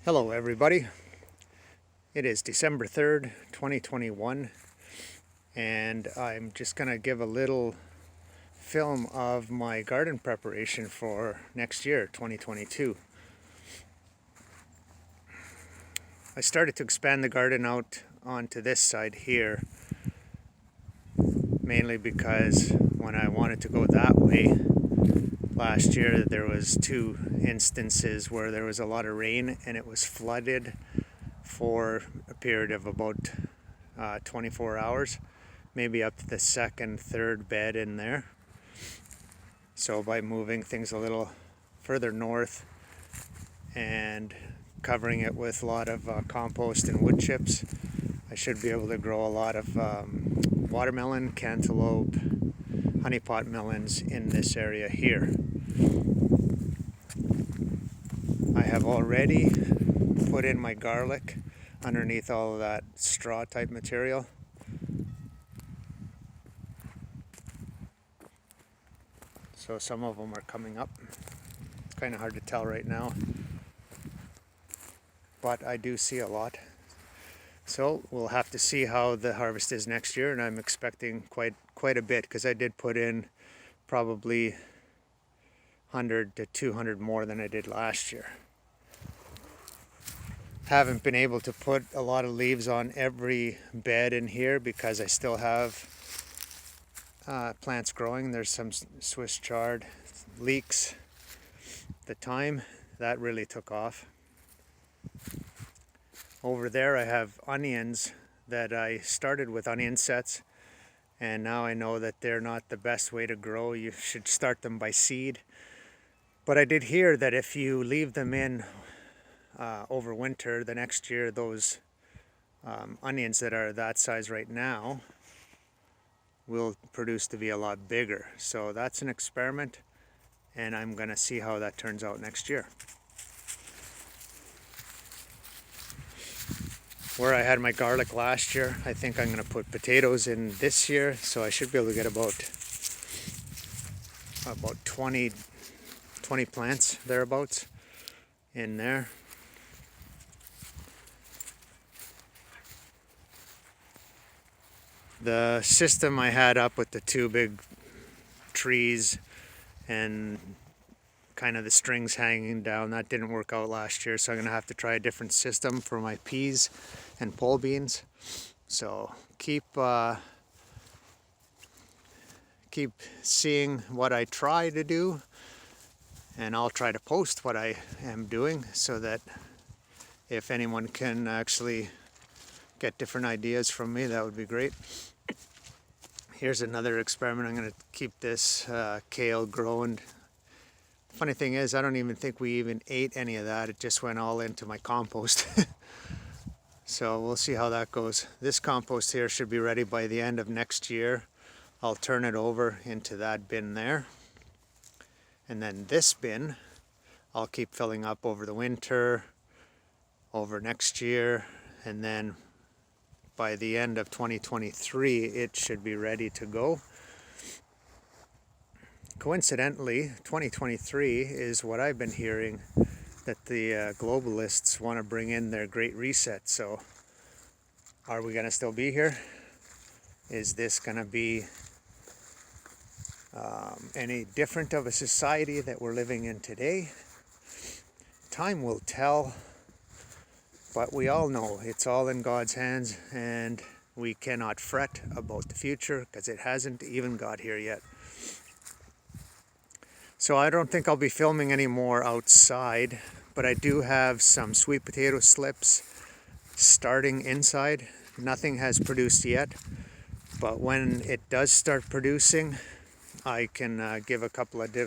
Hello everybody, it is December 3rd, 2021, and I'm just going to give a little film of my garden preparation for next year, 2022. I started to expand the garden out onto this side here, mainly because when I wanted to go that way, last year there was two instances where there was a lot of rain and it was flooded for a period of about 24 hours, maybe up to the second, third bed in there. So by moving things a little further north and covering it with a lot of compost and wood chips, I should be able to grow a lot of watermelon, cantaloupe, honeypot melons in this area here. I have already put in my garlic underneath all of that straw type material. So some of them are coming up. It's kind of hard to tell right now, but I do see a lot. So we'll have to see how the harvest is next year, and I'm expecting quite a bit because I did put in probably 100 to 200 more than I did last year. Haven't been able to put a lot of leaves on every bed in here because I still have plants growing. There's some Swiss chard, leeks. The thyme, that really took off. Over there I have onions that I started with onion sets, and now I know that they're not the best way to grow. You should start them by seed. But I did hear that if you leave them in over winter, the next year those onions that are that size right now will produce to be a lot bigger. So that's an experiment, and I'm going to see how that turns out next year. Where I had my garlic last year, I think I'm going to put potatoes in this year, so I should be able to get about 20 plants thereabouts in there. The system I had up with the two big trees and kind of the strings hanging down, that didn't work out last year, so I'm going to have to try a different system for my peas and pole beans. So keep seeing what I try to do, and I'll try to post what I am doing so that if anyone can actually get different ideas from me, that would be great. Here's another experiment. I'm going to keep this kale growing. Funny thing is, I don't even think we even ate any of that. It just went all into my compost. So we'll see how that goes. This compost here should be ready by the end of next year. I'll turn it over into that bin there. And then this bin, I'll keep filling up over the winter, over next year, and then by the end of 2023, it should be ready to go. Coincidentally, 2023 is what I've been hearing that the globalists want to bring in their Great Reset. So are we going to still be here? Is this going to be any different of a society that we're living in today? Time will tell. But we all know it's all in God's hands, and we cannot fret about the future because it hasn't even got here yet. So I don't think I'll be filming any more outside, but I do have some sweet potato slips starting inside. Nothing has produced yet, but when it does start producing, I can give a couple of